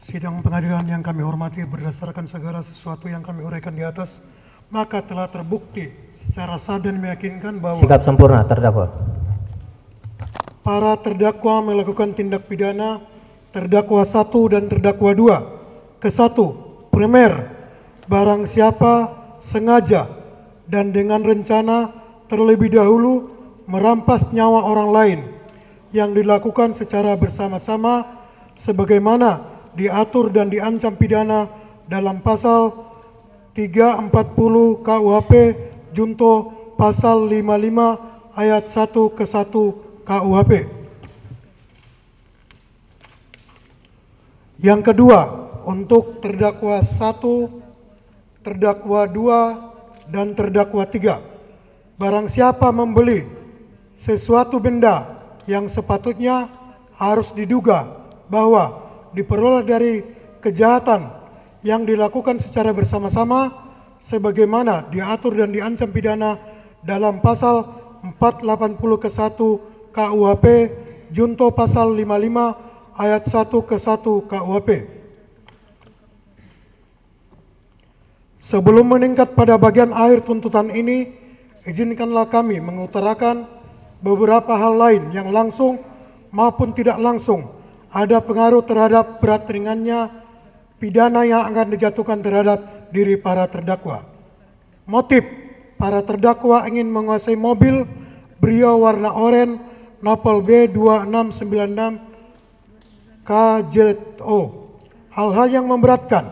Sidang pengadilan yang kami hormati, berdasarkan segala sesuatu yang kami uraikan di atas, maka telah terbukti secara sah dan meyakinkan bahwa sikap sempurna terdakwa. para terdakwa melakukan tindak pidana terdakwa 1 dan terdakwa 2. Ke-1, primer, barang siapa sengaja dan dengan rencana terlebih dahulu merampas nyawa orang lain yang dilakukan secara bersama-sama sebagaimana diatur dan diancam pidana dalam pasal 340 KUHP junto pasal 55 ayat 1 ke 1 KUHP. Yang kedua, untuk terdakwa 1, terdakwa 2, dan terdakwa 3. Barang siapa membeli sesuatu benda yang sepatutnya harus diduga bahwa diperoleh dari kejahatan yang dilakukan secara bersama-sama sebagaimana diatur dan diancam pidana dalam pasal 480 ke 1 KUHP junto pasal 55 ayat 1 ke 1 KUHP. Sebelum meningkat pada bagian akhir tuntutan ini, izinkanlah kami mengutarakan beberapa hal lain yang langsung maupun tidak langsung ada pengaruh terhadap berat ringannya pidana yang akan dijatuhkan terhadap diri para terdakwa. Motif, para terdakwa ingin menguasai mobil Brio warna oranye Nopal B2696 KJO. Hal-hal yang memberatkan: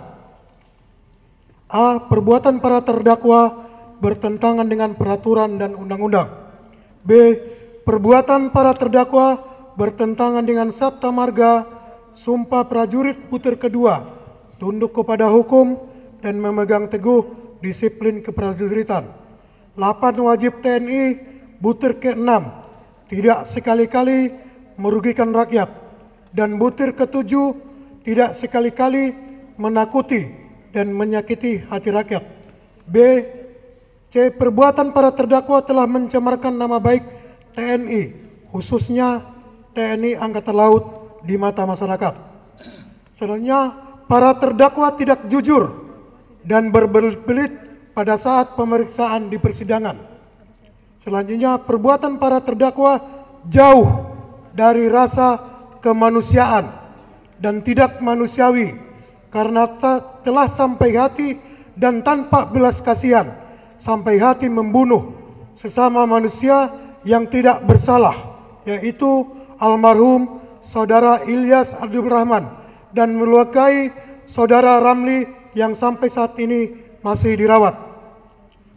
A. Perbuatan para terdakwa bertentangan dengan peraturan dan undang-undang. B. Perbuatan para terdakwa bertentangan dengan Sabta Marga, Sumpah Prajurit Butir Kedua, tunduk kepada hukum dan memegang teguh disiplin keprajuritan. 8. Wajib TNI Butir ke-6, tidak sekali-kali merugikan rakyat. Dan butir ke-7, tidak sekali-kali menakuti dan menyakiti hati rakyat. B. C. Perbuatan para terdakwa telah mencemarkan nama baik TNI, khususnya TNI Angkatan Laut di mata masyarakat. Selanjutnya, para terdakwa tidak jujur dan berbelit-belit pada saat pemeriksaan di persidangan. Selanjutnya, perbuatan para terdakwa jauh dari rasa kemanusiaan dan tidak manusiawi karena telah sampai hati dan tanpa belas kasihan sampai hati membunuh sesama manusia yang tidak bersalah, yaitu almarhum saudara Ilyas Abdul Rahman dan melukai saudara Ramli yang sampai saat ini masih dirawat.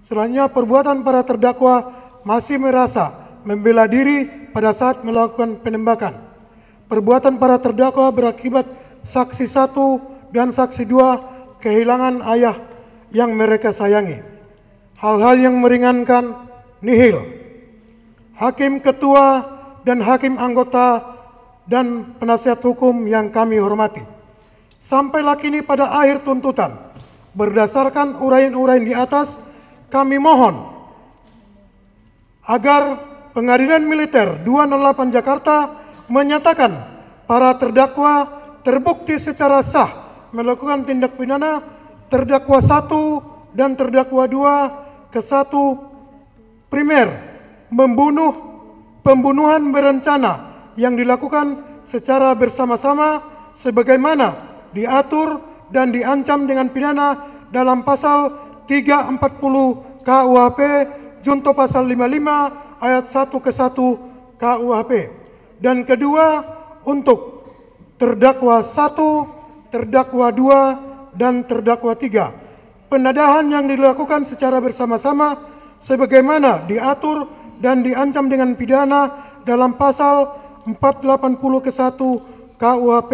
Selanjutnya, perbuatan para terdakwa masih merasa membela diri pada saat melakukan penembakan. Perbuatan para terdakwa berakibat saksi 1 dan saksi 2 kehilangan ayah yang mereka sayangi. Hal-hal yang meringankan nihil. Hakim ketua dan hakim anggota dan penasihat hukum yang kami hormati, sampailah kini pada akhir tuntutan. Berdasarkan uraian-uraian di atas, kami mohon agar Pengadilan Militer 208 Jakarta menyatakan para terdakwa terbukti secara sah melakukan tindak pidana terdakwa 1 dan terdakwa 2 ke 1 primer pembunuhan berencana yang dilakukan secara bersama-sama sebagaimana diatur dan diancam dengan pidana dalam pasal 340 KUHP junto pasal 55 ayat 1 ke 1 KUHP. Dan kedua, untuk terdakwa 1, terdakwa 2, dan terdakwa 3, penadahan yang dilakukan secara bersama-sama sebagaimana diatur dan diancam dengan pidana dalam pasal 480 ke 1 KUHP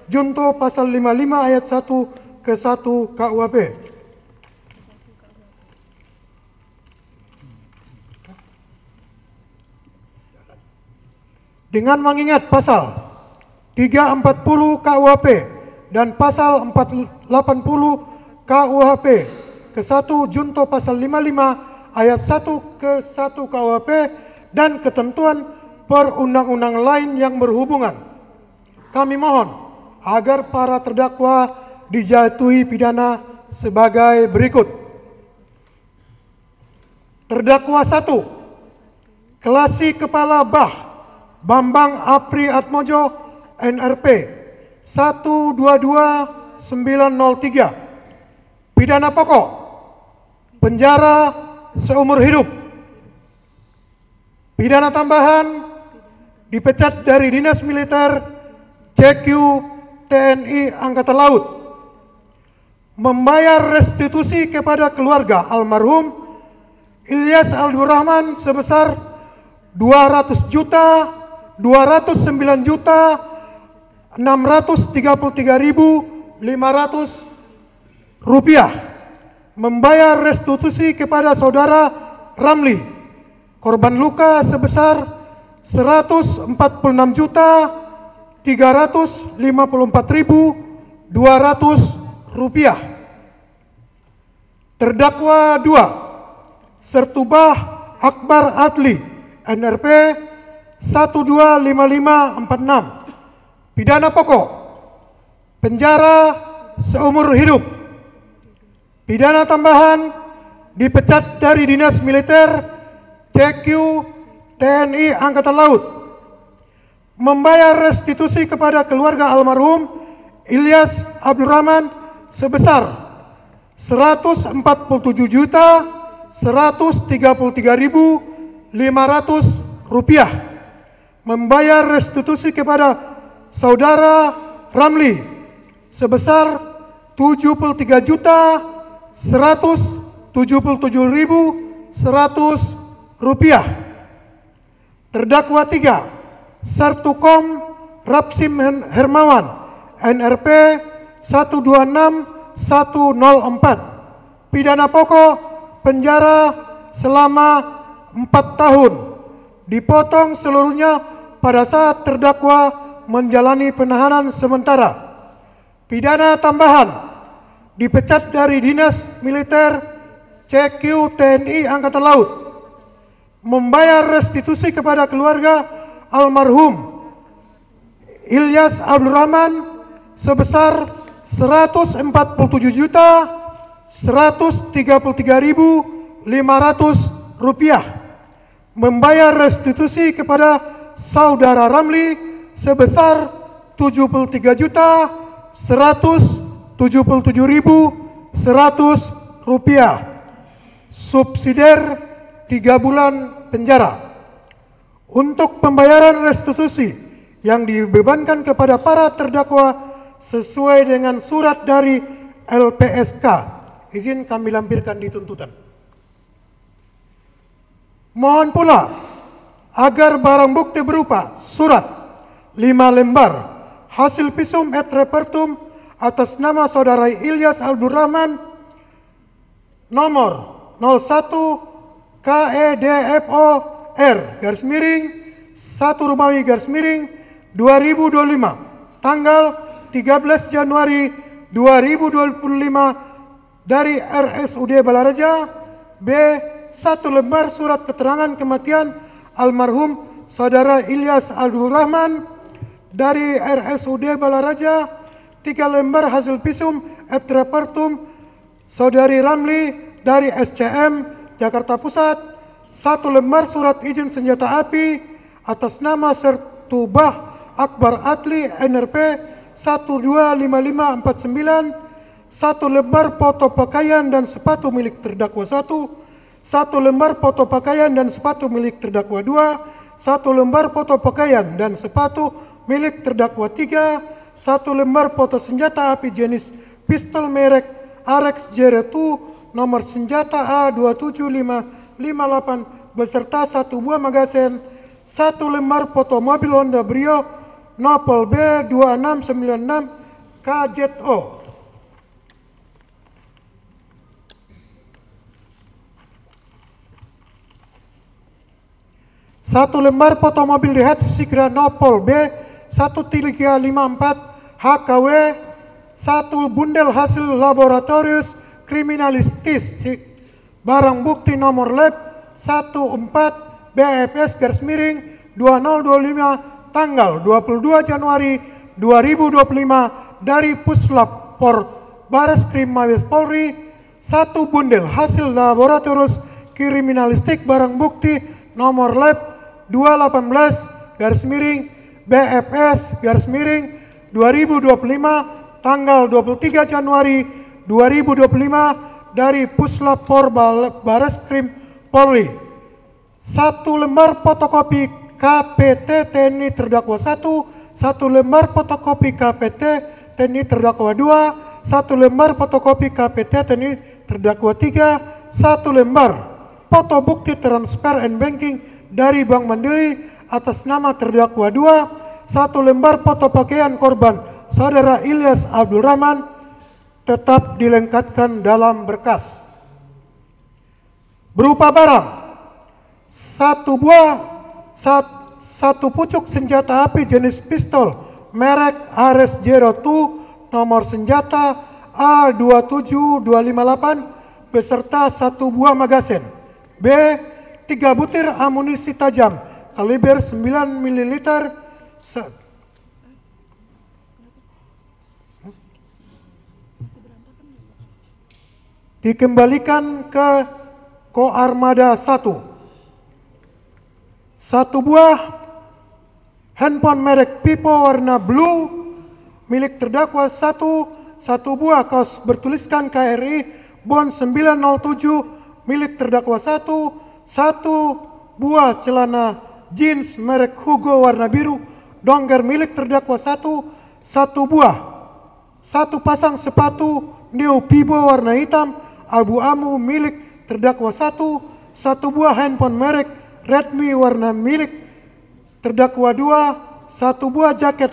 junto pasal 55 ayat 1 ke 1 KUHP. Dengan mengingat pasal 340 KUHP dan pasal 480 KUHP ke 1 junto pasal 55 ayat 1 ke 1 KUHP dan ketentuan perundang-undang lain yang berhubungan, kami mohon agar para terdakwa dijatuhi pidana sebagai berikut. Terdakwa 1, Kelasi Kepala Bah Bambang Apri Atmojo NRP 122903. Pidana pokok penjara seumur hidup. Pidana tambahan dipecat dari Dinas Militer CQ TNI Angkatan Laut, membayar restitusi kepada keluarga almarhum Ilyas Abdurrahman sebesar 200.209.633.500 rupiah, membayar restitusi kepada saudara Ramli korban luka sebesar 145.354.200 rupiah. Terdakwa 2, Sertubah Akbar Adli NRP 125546. Pidana pokok penjara seumur hidup. Pidana tambahan dipecat dari Dinas Militer CQ TNI Angkatan Laut, membayar restitusi kepada keluarga almarhum Ilyas Abdurrahman sebesar 147.133.500 rupiah, membayar restitusi kepada saudara Ramli sebesar 73.177.100 rupiah. Terdakwa 3, Sartukom Rapsim Hermawan NRP 126104. Pidana pokok penjara selama 4 tahun, dipotong seluruhnya pada saat terdakwa menjalani penahanan sementara. Pidana tambahan dipecat dari Dinas Militer CQ TNI Angkatan Laut, membayar restitusi kepada keluarga almarhum Ilyas Abdurrahman sebesar 140.133.500 rupiah, membayar restitusi kepada saudara Ramli sebesar 73.177.100 rupiah. Subsidiar 3 bulan penjara. Untuk pembayaran restitusi yang dibebankan kepada para terdakwa sesuai dengan surat dari LPSK, izin kami lampirkan di tuntutan. Mohon pula agar barang bukti berupa surat 5 lembar hasil visum et repertum atas nama saudara Ilyas Abdurrahman nomor 01 KEDFOR _1 Romawi _ 2025 tanggal 13 Januari 2025 dari RSUD Balaraja. B. 1 lembar surat keterangan kematian almarhum saudara Ilyas Abdurrahman dari RSUD Balaraja. 3 lembar hasil visum et repertum saudari Ramli dari SCM Jakarta Pusat. 1 lembar surat izin senjata api atas nama Sertubah Akbar Adli NRP 125549. 1 lembar foto pakaian dan sepatu milik terdakwa 1. 1 lembar foto pakaian dan sepatu milik terdakwa 2. 1 lembar foto pakaian dan sepatu milik terdakwa 3. 1 lembar foto senjata api jenis pistol merek Arex JR2 nomor senjata A27558 beserta 1 buah magasin. 1 lembar foto mobil Honda Brio Nopol B2696 KZO. Satu lembar foto mobil Rehat Sigra Nopol B1354 HKW. 1 bundel hasil laboratorius kriminalistik barang bukti nomor lab 14 BFS _2025 tanggal 22 Januari 2025 dari Puslap Por Bareskrim Mabes Polri, 1 bundel hasil laboratorium kriminalistik barang bukti nomor lab 218 BFS 2025 tanggal 23 Januari 2025 dari Puslap Por Bareskrim Polri. 1 lembar fotokopi KPT TNI terdakwa 1, 1 lembar fotokopi KPT TNI terdakwa 2, 1 lembar fotokopi KPT TNI terdakwa 3, 1 lembar foto bukti transfer and banking dari Bank Mandiri atas nama terdakwa 2, 1 lembar foto pakaian korban Saudara Ilyas Abdul Rahman tetap dilengkapkan dalam berkas. Berupa barang: 1 pucuk senjata api jenis pistol merek RS02 nomor senjata A27258 beserta 1 buah magasin. B. 3 butir amunisi tajam kaliber 9 ml dikembalikan ke Koarmada 1. 1 buah handphone merek Vivo warna blue milik terdakwa 1, 1 buah kaos bertuliskan KRI Bond 907 milik terdakwa 1, 1 buah celana jeans merek Hugo warna biru dongger milik terdakwa 1, 1 buah 1 pasang sepatu Neo Pibo warna hitam abu-abu milik terdakwa 1, 1 buah handphone merek Redmi warna milik terdakwa 2, 1 buah jaket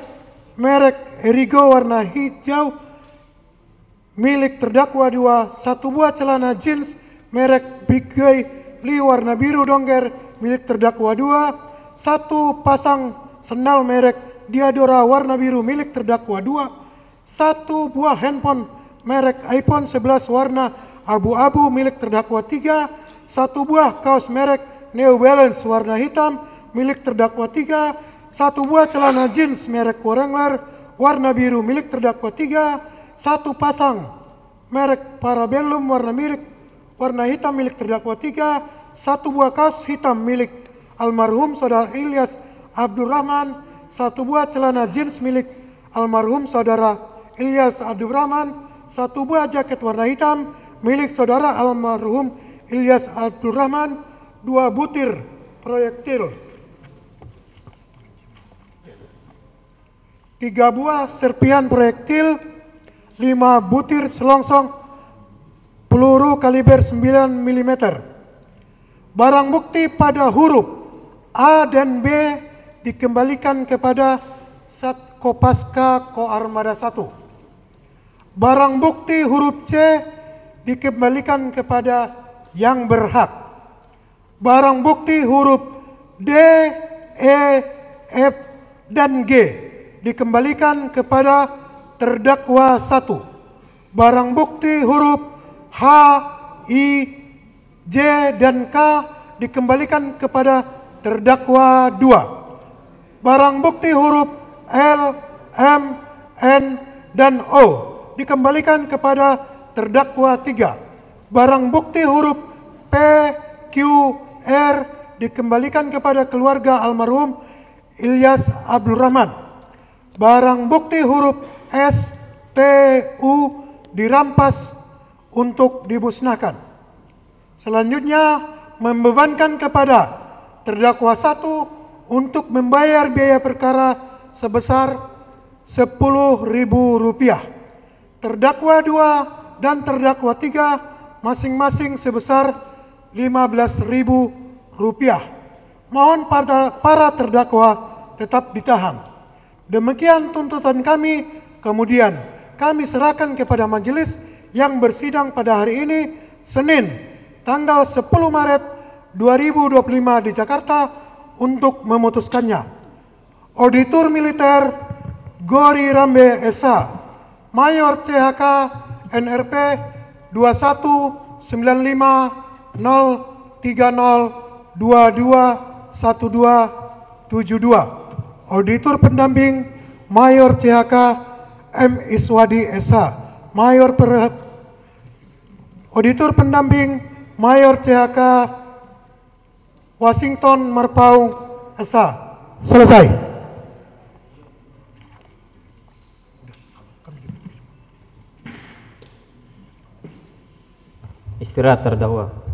merek Erigo warna hijau milik terdakwa 2, 1 buah celana jeans merek Big Guy Lee warna biru dongger milik terdakwa 2, 1 pasang sendal merek Diadora warna biru milik terdakwa 2, 1 buah handphone merek iPhone 11 warna abu-abu milik terdakwa 3, 1 buah kaos merek New Balance warna hitam milik terdakwa 3, 1 buah celana jeans merek Wrangler warna biru milik terdakwa 3, 1 pasang merek Parabellum warna hitam milik terdakwa 3, 1 buah kaos hitam milik almarhum Saudara Ilyas Abdul Rahman, 1 buah celana jeans milik almarhum Saudara Ilyas Abdul Rahman, 1 buah jaket warna hitam milik Saudara almarhum Ilyas Abdul Rahman, 2 butir proyektil, 3 buah serpihan proyektil, 5 butir selongsong peluru kaliber 9 mm. Barang bukti pada huruf A dan B dikembalikan kepada Satkopaska Koarmada 1. Barang bukti huruf C dikembalikan kepada yang berhak. Barang bukti huruf D, E, F, dan G dikembalikan kepada terdakwa 1. Barang bukti huruf H, I, J, dan K dikembalikan kepada terdakwa 2. Barang bukti huruf L, M, N, dan O dikembalikan kepada terdakwa 3. Barang bukti huruf P, Q, R dikembalikan kepada keluarga almarhum Ilyas Abdul Rahman. Barang bukti huruf S, T, U dirampas untuk dimusnahkan. Selanjutnya membebankan kepada terdakwa 1 untuk membayar biaya perkara sebesar Rp10.000. Terdakwa 2 dan terdakwa 3 masing-masing sebesar Rp15.000. Mohon para terdakwa tetap ditahan. Demikian tuntutan kami. Kemudian kami serahkan kepada majelis yang bersidang pada hari ini, Senin, tanggal 10 Maret 2025 di Jakarta untuk memutuskannya. Auditor Militer Gori Rambe S.A. Mayor CHK NRP 219503022122. Auditor pendamping Mayor CHK M. Iswadi SH, Auditor Pendamping Mayor CHK Washington Marpaung SH. Selesai. Istirahat terdakwa.